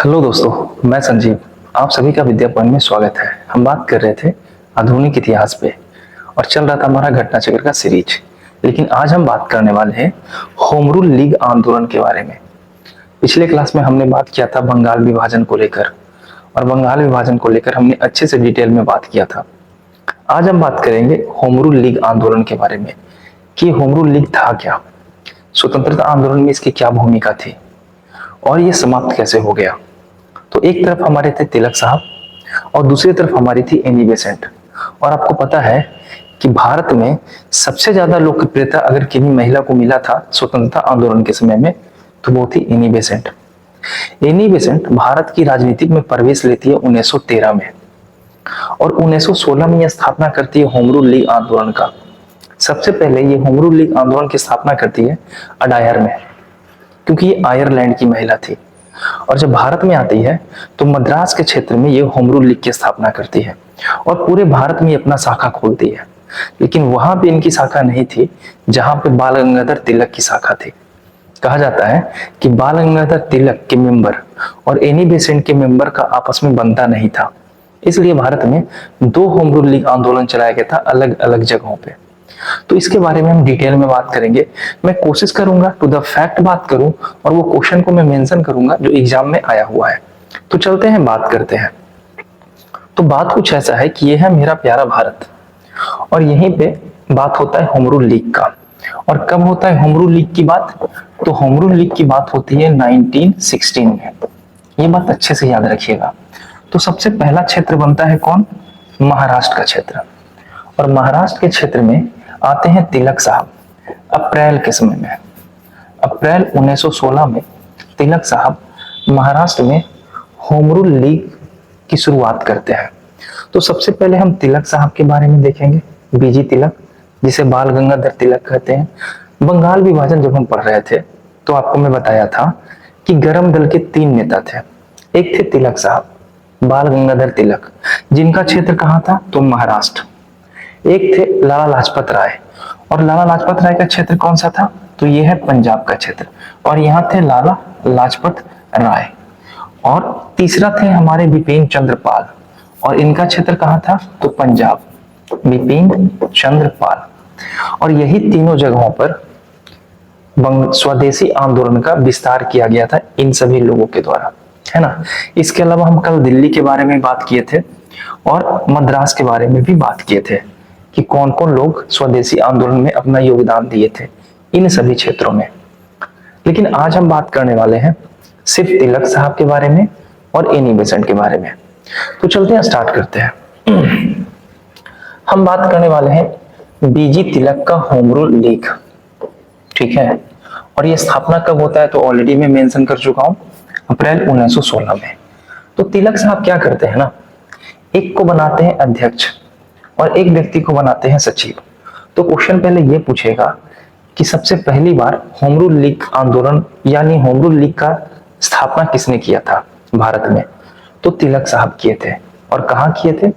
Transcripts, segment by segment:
Hello दोस्तों, मैं संजीव। आप सभी का विद्यापन में स्वागत है। हम बात कर रहे थे आधुनिक इतिहास पे और चल रहा था हमारा घटना चक्र का सीरीज। लेकिन आज हम बात करने वाले हैं होम रूल लीग आंदोलन के बारे में। पिछले क्लास में हमने बात किया था बंगाल विभाजन को लेकर, और बंगाल विभाजन को लेकर हमने अच्छे से डिटेल में बात किया था। आज हम बात करेंगे होम रूल लीग आंदोलन के बारे में कि होम रूल लीग था क्या, स्वतंत्रता आंदोलन में इसकी क्या भूमिका थी और ये समाप्त कैसे हो गया। तो एक तरफ हमारे थे तिलक साहब और दूसरी तरफ हमारी थी एनी बेसेंट। और आपको पता है कि भारत में सबसे ज्यादा लोकप्रियता अगर किसी महिला को मिला था स्वतंत्रता आंदोलन के समय में, तो वो थी Annie Besant. Annie Besant Bharat की राजनीति में प्रवेश लेती है 1913 में, और 1916 में यह स्थापना करती है होम रूल लीग आंदोलन का। सबसे पहले ये होम रूल लीग आंदोलन की स्थापना करती है अडायर में, क्योंकि ये आयरलैंड की महिला थी। और जब भारत में आती है तो मद्रास के क्षेत्र में ये होम रूल लीग की स्थापना करती है और पूरे भारत में अपना शाखा खोलती है। लेकिन वहां पे इनकी शाखा नहीं थी जहां पे बाल गंगाधर तिलक की शाखा थी। कहा जाता है कि बाल गंगाधर तिलक के मेंबर और एनी बेसेंट के मेंबर का आपस में बनता नहीं था, इसलिए भारत में दो होम रूल लीग आंदोलन चलाया गया था अलग अलग जगहों पे। तो इसके बारे में हम डिटेल में बात करेंगे। मैं कोशिश करूंगा टू द फैक्ट बात करूं और वो क्वेश्चन को मैं मेंशन करूंगा जो एग्जाम में आया हुआ है। तो चलते हैं, बात करते हैं। तो बात कुछ ऐसा है कि ये है मेरा प्यारा भारत, और यहीं पे बात होता है होम रूल लीग का। और कब होता है होम रूल लीग की बात? तो होम रूल लीग की बात होती है 1916 में। ये बात अच्छे से याद रखिएगा। तो सबसे पहला क्षेत्र बनता है कौन? महाराष्ट्र का क्षेत्र। और महाराष्ट्र के क्षेत्र में आते हैं तिलक साहब अप्रैल के समय में। अप्रैल 1916 में तिलक साहब महाराष्ट्र में होम रूल लीग की शुरुआत करते हैं। तो सबसे पहले हम तिलक साहब के बारे में देखेंगे, बीजी तिलक, जिसे बाल गंगाधर तिलक कहते हैं। बंगाल विभाजन जब हम पढ़ रहे थे तो आपको मैं बताया था कि गरम दल के 3 नेता थे। एक थे तिलक साहब, बाल गंगाधर तिलक, जिनका क्षेत्र कहाँ था? तो महाराष्ट्र। एक थे लाला लाजपत राय, और लाला लाजपत राय का क्षेत्र कौन सा था? तो ये है पंजाब का क्षेत्र, और यहाँ थे लाला लाजपत राय। और तीसरा थे हमारे बिपिन चंद्र पाल, और इनका क्षेत्र कहाँ था? तो पंजाब, बिपिन चंद्र पाल। और यही तीनों जगहों पर स्वदेशी आंदोलन का विस्तार किया गया था इन सभी लोगों के द्वारा, है ना। इसके अलावा हम कल दिल्ली के बारे में बात किए थे और मद्रास के बारे में भी बात किए थे कि कौन कौन लोग स्वदेशी आंदोलन में अपना योगदान दिए थे इन सभी क्षेत्रों में। लेकिन आज हम बात करने वाले हैं सिर्फ तिलक साहब के बारे में और एनी बेसेंट के बारे में। तो चलते हैं, स्टार्ट करते हैं। हम बात करने वाले हैं बीजी तिलक का होम रूल लीग, ठीक है। और ये स्थापना कब होता है? तो ऑलरेडी मैं मेंशन कर चुका हूं, अप्रैल 1916 में। तो तिलक साहब क्या करते हैं ना, एक को बनाते हैं अध्यक्ष और एक व्यक्ति को बनाते हैं सचिव। तो क्वेश्चन पहले ये पूछेगा कि सबसे पहली बार होम रूल लीग आंदोलन यानी होम रूल लीग का स्थापना किसने किया था भारत में? तो तिलक साहब किए थे। और कहाँ किए थे?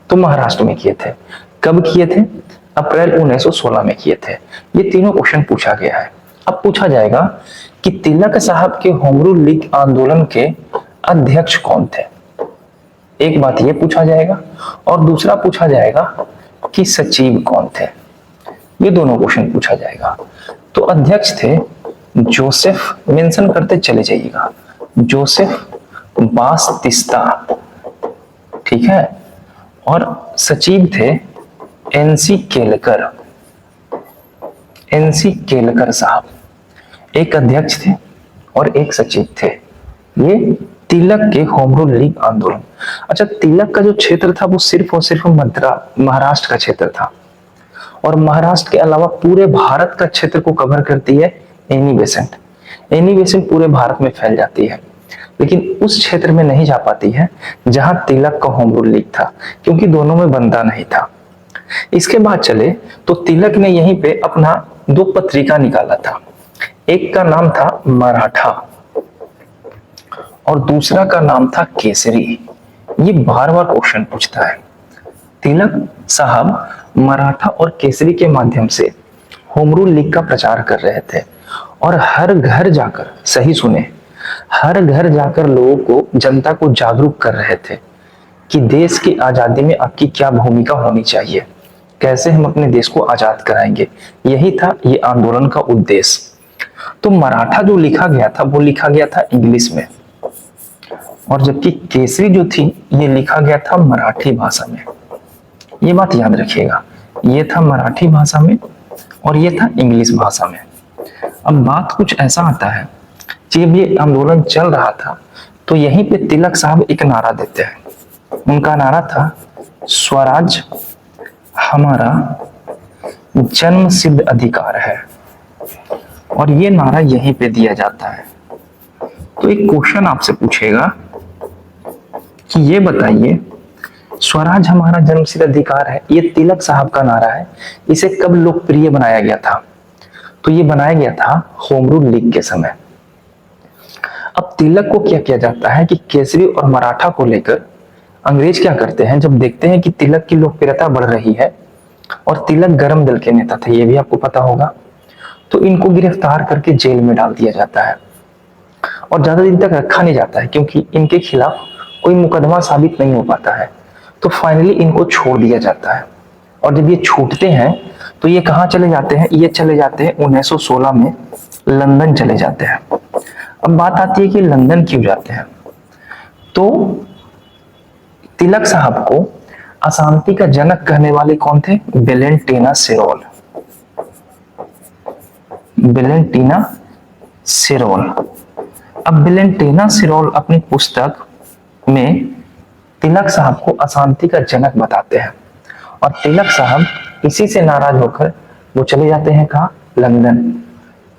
तो महाराष्ट्र में किए थे। कब किए थे? अप्रैल 1916 में किए थे। ये तीनों क्वेश्चन पूछा गया है। अब पूछा जाएगा कि तिलक साहब के होम रूल लीग आंदोलन के अध्यक्ष कौन थे? एक बात ये पूछा जाएगा, और दूसरा पूछा जाएगा कि सचिव कौन थे। ये दोनों क्वेश्चन पूछा जाएगा। तो अध्यक्ष थे जोसेफ, मेंशन करते चले जाइएगा, जोसेफ बास्तिस्ता, ठीक है। और सचिव थे एनसी केलकर, एनसी केलकर साहब। एक अध्यक्ष थे और एक सचिव थे। ये तिलक के होम रूल लीग आंदोलन। अच्छा, तिलक का जो क्षेत्र था वो सिर्फ और सिर्फ महाराष्ट्र का क्षेत्र था, और महाराष्ट्र के अलावा पूरे भारत का क्षेत्र को कवर करती है एनी बेसेंट। एनी बेसेंट पूरे भारत में फैल जाती है, लेकिन उस क्षेत्र में नहीं जा पाती है जहां तिलक का होम रूल लीग था, क्योंकि दोनों में बनता नहीं था। इसके बाद चले तो तिलक ने यहीं पे अपना 2 पत्रिका निकाला था। एक का नाम था मराठा और दूसरा का नाम था केसरी। ये बार बार क्वेश्चन पूछता है। तिलक साहब मराठा और केसरी के माध्यम से होम रूल लीग का प्रचार कर रहे थे, और हर घर जाकर, सही सुने, हर घर जाकर लोगों को, जनता को जागरूक कर रहे थे कि देश की आजादी में आपकी क्या भूमिका होनी चाहिए, कैसे हम अपने देश को आजाद कराएंगे। यही था ये आंदोलन का उद्देश्य। तो मराठा जो लिखा गया था वो लिखा गया था इंग्लिश में, और जबकि केसरी जो थी ये लिखा गया था मराठी भाषा में। ये बात याद रखिएगा, ये था मराठी भाषा में और ये था इंग्लिश भाषा में। अब बात कुछ ऐसा आता है, जब ये आंदोलन चल रहा था तो यहीं पे तिलक साहब एक नारा देते हैं। उनका नारा था, स्वराज हमारा जन्म सिद्ध अधिकार है। और ये नारा यहीं पे दिया जाता है। तो एक क्वेश्चन आपसे पूछेगा कि ये बताइए, स्वराज हमारा जन्मसिद्ध अधिकार है, ये तिलक साहब का नारा है, इसे कब लोकप्रिय बनाया गया था? तो ये बनाया गया था होम रूल लीग के समय। अब तिलक को क्या किया जाता है कि केसरी और मराठा को लेकर अंग्रेज क्या करते हैं, जब देखते हैं कि तिलक की लोकप्रियता बढ़ रही है और तिलक गरम दल के नेता थे, ये भी आपको पता होगा, तो इनको गिरफ्तार करके जेल में डाल दिया जाता है और ज्यादा दिन तक रखा नहीं जाता है क्योंकि इनके खिलाफ कोई मुकदमा साबित नहीं हो पाता है। तो फाइनली इनको छोड़ दिया जाता है। और जब ये छूटते हैं तो ये कहाँ चले जाते हैं? ये चले जाते हैं 1916 में लंदन चले जाते हैं। अब बात आती है कि लंदन क्यों जाते हैं। तो तिलक साहब को अशांति का जनक कहने वाले कौन थे? वेलेंटीना सिरोल। वेलेंटीना सिरोल। अब वेलेंटीना सिरोल अपनी पुस्तक में तिलक साहब को अशांति का जनक बताते हैं और तिलक साहब इसी से नाराज होकर वो चले जाते हैं कहाँ? लंदन,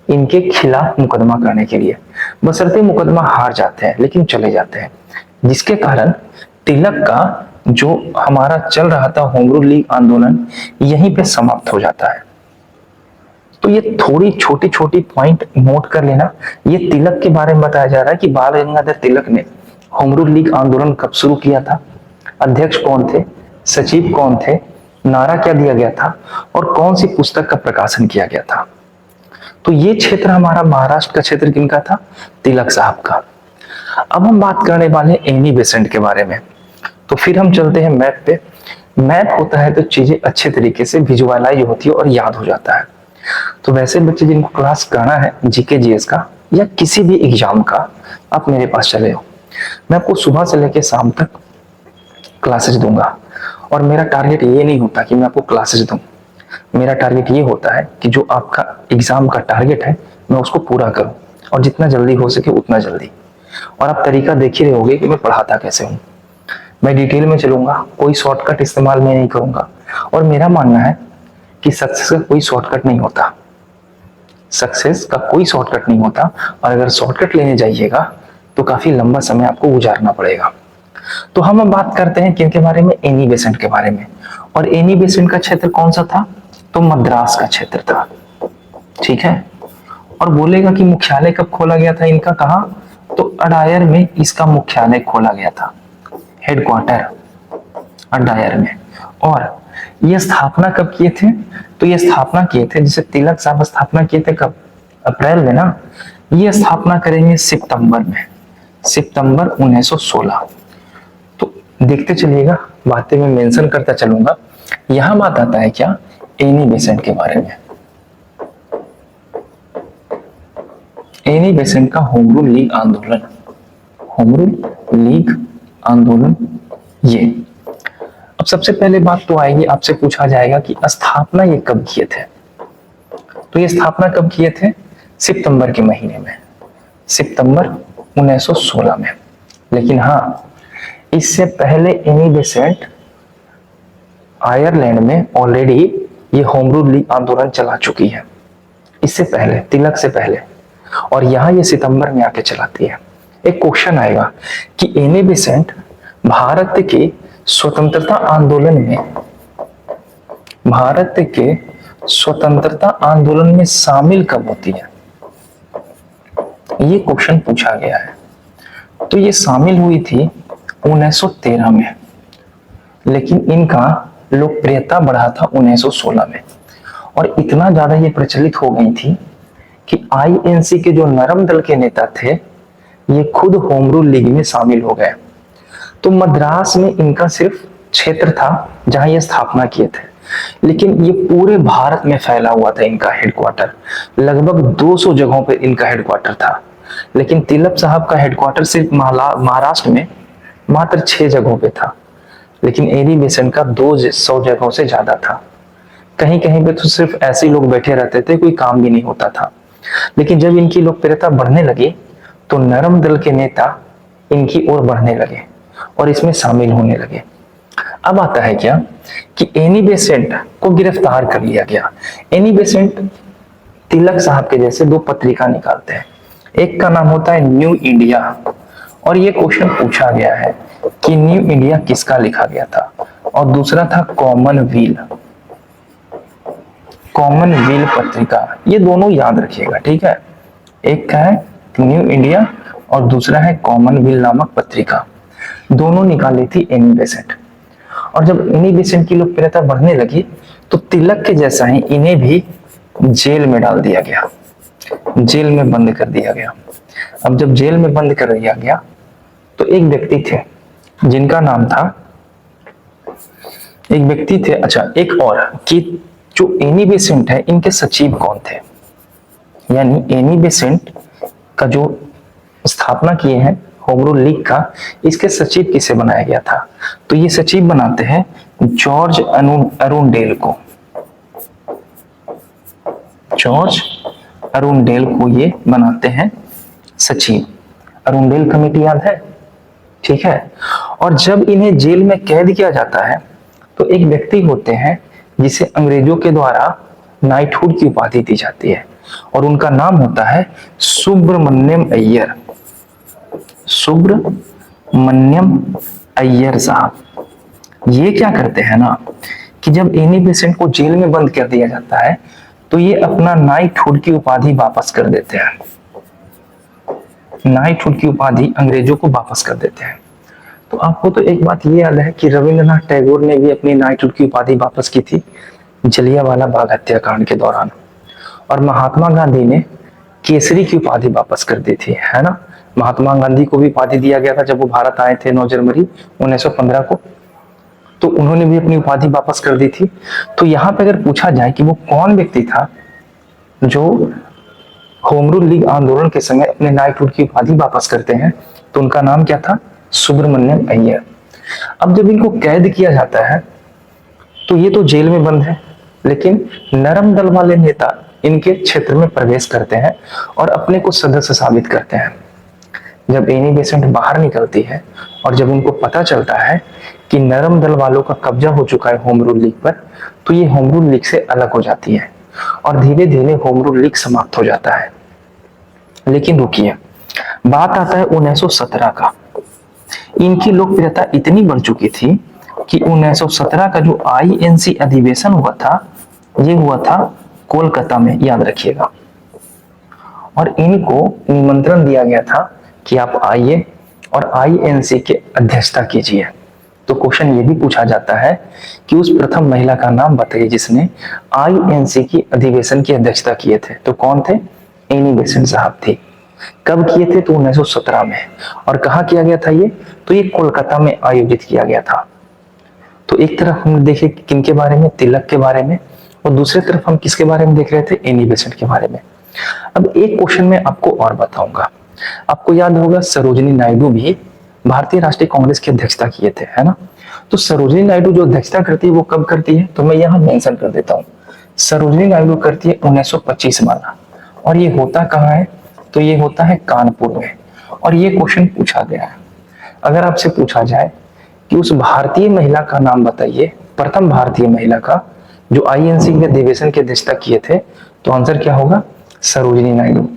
इनके खिलाफ मुकदमा करने के लिए। बशर्ते मुकदमा हार जाते हैं लेकिन चले जाते हैं, जिसके कारण तिलक का जो हमारा चल रहा था होम रूल लीग आंदोलन यहीं पे समाप्त हो जाता है। तो ये थोड़ी छोटी छोटी पॉइंट नोट कर लेना। ये तिलक के बारे में बताया जा रहा है कि बाल गंगाधर तिलक ने होम रूल लीग आंदोलन कब शुरू किया था, अध्यक्ष कौन थे, सचिव कौन थे, नारा क्या दिया गया था और कौन सी पुस्तक का प्रकाशन किया गया था। तो ये क्षेत्र हमारा महाराष्ट्र का क्षेत्र किनका था? तिलक साहब का। अब हम बात करने वाले एनी बेसेंट के बारे में। तो फिर हम चलते हैं मैप पे। मैप होता है तो चीजें अच्छे तरीके से विजुअलाइज होती है और याद हो जाता है। तो वैसे बच्चे जिनको क्लास करना है जीके जीएस का या किसी भी एग्जाम का, आप मेरे पास चले हो। मैं आपको सुबह से लेकर शाम तक क्लासेस दूंगा और मेरा टारगेट ये नहीं होता कि मैं आपको क्लासेस दूं। मेरा टारगेट ये होता है कि जो आपका एग्जाम का टारगेट है मैं उसको पूरा करूं और जितना जल्दी हो सके उतना जल्दी। और आप तरीका देख ही रहे होगे कि मैं पढ़ाता कैसे हूं। मैं डिटेल में चलूंगा, कोई शॉर्टकट इस्तेमाल मैं नहीं करूंगा। और मेरा मानना है कि सक्सेस का कोई शॉर्टकट नहीं होता, सक्सेस का कोई शॉर्टकट नहीं होता। और अगर शॉर्टकट लेने जाइएगा तो काफी लंबा समय आपको गुजारना पड़ेगा। तो हम अब बात करते हैं किनके बारे में? एनी बेसेंट के बारे में। और एनी बेसेंट का क्षेत्र कौन सा था? तो मद्रास का क्षेत्र था, ठीक है। और बोलेगा कि मुख्यालय कब खोला गया था इनका? कहा? तो अडायर में इसका मुख्यालय खोला गया था, हेडक्वार्टर अडायर में। और ये स्थापना कब किए थे? तो ये स्थापना किए थे, जैसे तिलक साहब स्थापना किए थे कब? अप्रैल में ना। ये स्थापना करेंगे सितंबर में, सितंबर 1916। तो देखते चलिएगा, बातें मैं मेंशन करता चलूंगा। यहां बात आता है क्या? एनी बेसेंट के बारे में। एनी बेसेंट का होम रूल लीग आंदोलन, होम रूल लीग आंदोलन ये। अब सबसे पहले बात तो आएगी, आपसे पूछा जाएगा कि स्थापना ये कब किए थे? तो ये स्थापना कब किए थे? सितंबर के महीने में, सितंबर 1916 में। लेकिन हाँ, इससे पहले एनी बेसेंट आयरलैंड में ऑलरेडी ये होम रूल लीग आंदोलन चला चुकी है, इससे पहले, तिलक से पहले। और यहाँ ये सितंबर में आके चलाती है। एक क्वेश्चन आएगा कि एनी बेसेंट भारत के स्वतंत्रता आंदोलन में, भारत के स्वतंत्रता आंदोलन में शामिल कब होती है? ये क्वेश्चन पूछा गया है। तो ये शामिल हुई थी 1913 में, लेकिन इनका लोकप्रियता बढ़ा था 1916 में। और इतना ज्यादा ये प्रचलित हो गई थी कि आईएनसी के जो नरम दल के नेता थे ये खुद होम रूल लीग में शामिल हो गए। तो मद्रास में इनका सिर्फ क्षेत्र था जहां ये स्थापना किए थे, लेकिन ये पूरे भारत में फैला हुआ था इनका हेडक्वार्टर। लगभग 200 जगहों पर इनका हेडक्वार्टर था। लेकिन तिलक साहब का हेडक्वार्टर सिर्फ महाराष्ट्र में मात्र 6 जगहों पे था, लेकिन एनी बेसेंट का 200 जगहों से ज्यादा था। कहीं कहीं पे तो सिर्फ ऐसे ही लोग बैठे रहते थे, कोई काम भी नहीं होता था। लेकिन जब इनकी लोकप्रियता बढ़ने लगी तो नरम दल के नेता इनकी ओर बढ़ने लगे और इसमें शामिल होने लगे। अब आता है क्या कि एनी बेसेंट को गिरफ्तार कर लिया गया। एनी बेसेंट तिलक साहब के जैसे 2 पत्रिका निकालते हैं। एक का नाम होता है न्यू इंडिया, और ये क्वेश्चन पूछा गया है कि न्यू इंडिया किसका लिखा गया था, और दूसरा था कॉमनवेल पत्रिका। ये दोनों याद रखिएगा, ठीक है। एक का है न्यू इंडिया और दूसरा है कॉमनवेल नामक पत्रिका। दोनों निकाली थी एनी बेसेंट। और जब एनी बेसेंट की लोकप्रियता बढ़ने लगी तो तिलक के जैसा ही इन्हें भी जेल में डाल दिया गया, जेल में बंद कर दिया गया। अब जब जेल में बंद कर दिया गया तो एक व्यक्ति थे जिनका नाम था, एक और कि जो एनी बेसेंट है इनके सचिव कौन थे, यानी एनी बेसेंट का जो स्थापना किए हैं होम रूल लीग का, इसके सचिव किसे बनाया गया था। तो ये सचिव बनाते हैं जॉर्ज अरुंडेल को। जॉर्ज अरुंडेल को ये बनाते हैं सचिव। अरुंडेल कमेटी याद है, ठीक है। और जब इन्हें जेल में कैद किया जाता है तो एक व्यक्ति होते हैं जिसे अंग्रेजों के द्वारा नाइटहुड की उपाधि दी जाती है, और उनका नाम होता है सुब्रमण्यम अय्यर। सुब्रमण्यम अय्यर साहब ये क्या करते हैं ना कि जब एनी बेसेंट को जेल में बंद कर दिया जाता है तो ये अपना नाइटहुड की उपाधि वापस कर देते हैं। नाइटहुड की उपाधि अंग्रेजों को वापस कर देते हैं। तो आपको तो एक बात ये याद है कि रविंद्रनाथ टैगोर ने भी अपनी नाइटहुड की उपाधि वापस की थी जलियांवाला बाग हत्याकांड के दौरान, और महात्मा गांधी ने केसरी की उपाधि वापस कर दी थी, है ना। महात्मा गांधी को भी उपाधि दिया गया था जब वो भारत आए थे 9 जनवरी 1915 को, तो उन्होंने भी अपनी उपाधि वापस कर दी थी। तो यहाँ पे अगर पूछा जाए कि वो कौन व्यक्ति था जो होम रूल लीग आंदोलन के समय अपने नाइटहुड की उपाधि वापस करते हैं, तो उनका नाम क्या था, सुब्रमण्यम अय्यर। अब जब इनको कैद किया जाता है तो ये तो जेल में बंद है, लेकिन नरम दल वाले नेता इनके क्षेत्र में प्रवेश करते हैं और अपने को सदस्य साबित करते हैं। जब एनी बेसेंट बाहर निकलती है और जब उनको पता चलता है कि नरम दल वालों का कब्जा हो चुका है होम रूल लीग पर, तो ये होम रूल लीग से अलग हो जाती है और धीरे धीरे होम रूल लीग समाप्त हो जाता है। लेकिन रुकिए, बात आता है 1917 का। इनकी लोकप्रियता इतनी बढ़ चुकी थी कि 1917 का जो आईएनसी अधिवेशन हुआ था, ये हुआ था कोलकाता में, याद रखिएगा। और इनको निमंत्रण दिया गया था कि आप आइए और आईएनसी के अध्यक्षता कीजिए। तो क्वेश्चन ये भी पूछा जाता है कि उस प्रथम महिला का नाम बताइए जिसने आईएनसी की अधिवेशन की अध्यक्षता किए थे। तो कौन थे, एनी बेसेंट साहब थी। कब किए थे, तो 1917 में। और कहाँ किया गया था ये, तो ये कोलकाता में आयोजित किया गया था। तो एक तरफ हम देखे किनके बारे में, तिलक के बारे में, और दूसरी तरफ हम किसके बारे में देख रहे थे, एनी बेसेंट के बारे में। अब एक क्वेश्चन में आपको और बताऊंगा। आपको याद होगा सरोजिनी नायडू भी भारतीय राष्ट्रीय कांग्रेस की अध्यक्षता किए थे, है ना। तो सरोजिनी नायडू जो अध्यक्षता करती है वो कब करती है, तो मैं यहाँ मेंशन कर देता हूँ। सरोजिनी नायडू करती है 1925 वाला, और ये होता कहाँ है, तो ये होता है कानपुर में। और ये क्वेश्चन पूछा गया है। अगर आपसे पूछा जाए कि उस भारतीय महिला का नाम बताइए, प्रथम भारतीय महिला का जो आईएनसी के अधिवेशन की अध्यक्षता किए थे, तो आंसर क्या होगा, सरोजिनी नायडू।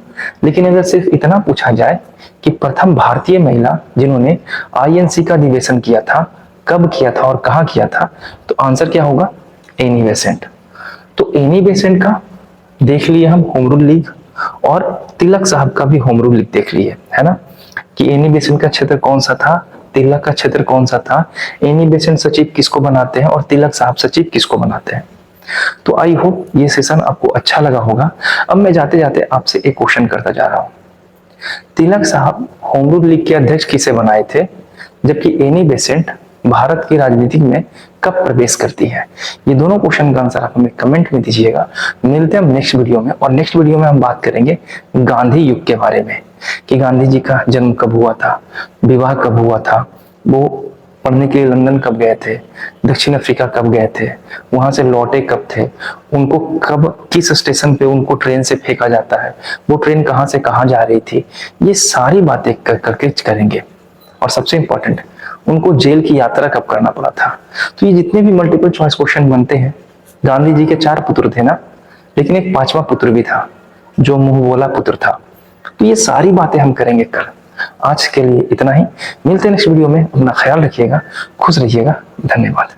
लेकिन अगर सिर्फ इतना पूछा जाए कि प्रथम भारतीय महिला जिन्होंने आईएनसी का अधिवेशन किया था, कब किया था और कहाँ किया था, तो आंसर क्या होगा, एनी बेसेंट। तो एनी बेसेंट का देख लिए हम होम रूल लीग, और तिलक साहब का भी होम रूल लीग देख लिए, है ना, कि एनी बेसेंट का क्षेत्र कौन सा था, तिलक का क्षेत्र कौन सा था, एनी बेसेंट सचिव किसको बनाते हैं और तिलक साहब सचिव किसको बनाते हैं। तो आई होप ये सेशन आपको अच्छा लगा होगा। अब मैं जाते जाते आपसे एक क्वेश्चन करता जा रहा हूं तिलक साहब होम रूल लीग के अध्यक्ष किसे बनाए थे, जबकि एनी बेसेंट भारत की राजनीति में कब प्रवेश करती है। ये दोनों क्वेश्चन का आंसर आप हमें कमेंट में दीजिएगा। मिलते हैं हम नेक्स्ट वीडियो में, और नेक्स्ट वीडियो में हम बात करेंगे गांधी युग के बारे में कि गांधी जी का जन्म कब हुआ था, विवाह कब हुआ था, वो पढ़ने के लिए लंदन कब गए थे, दक्षिण अफ्रीका कब गए थे, वहां से लौटे कब थे, उनको कब किस स्टेशन पे उनको ट्रेन से फेंका जाता है, वो ट्रेन कहाँ से कहाँ जा रही थी, ये सारी बातें करके करेंगे। और सबसे इंपॉर्टेंट, उनको जेल की यात्रा कब करना पड़ा था। तो ये जितने भी मल्टीपल चॉइस क्वेश्चन बनते हैं, गांधी जी के 4 पुत्र थे ना, लेकिन एक 5वां पुत्र भी था जो मुंह बोला पुत्र था। तो ये सारी बातें हम करेंगे कल। आज के लिए इतना ही, मिलते हैं नेक्स्ट वीडियो में। अपना ख्याल रखिएगा, खुश रहिएगा, धन्यवाद।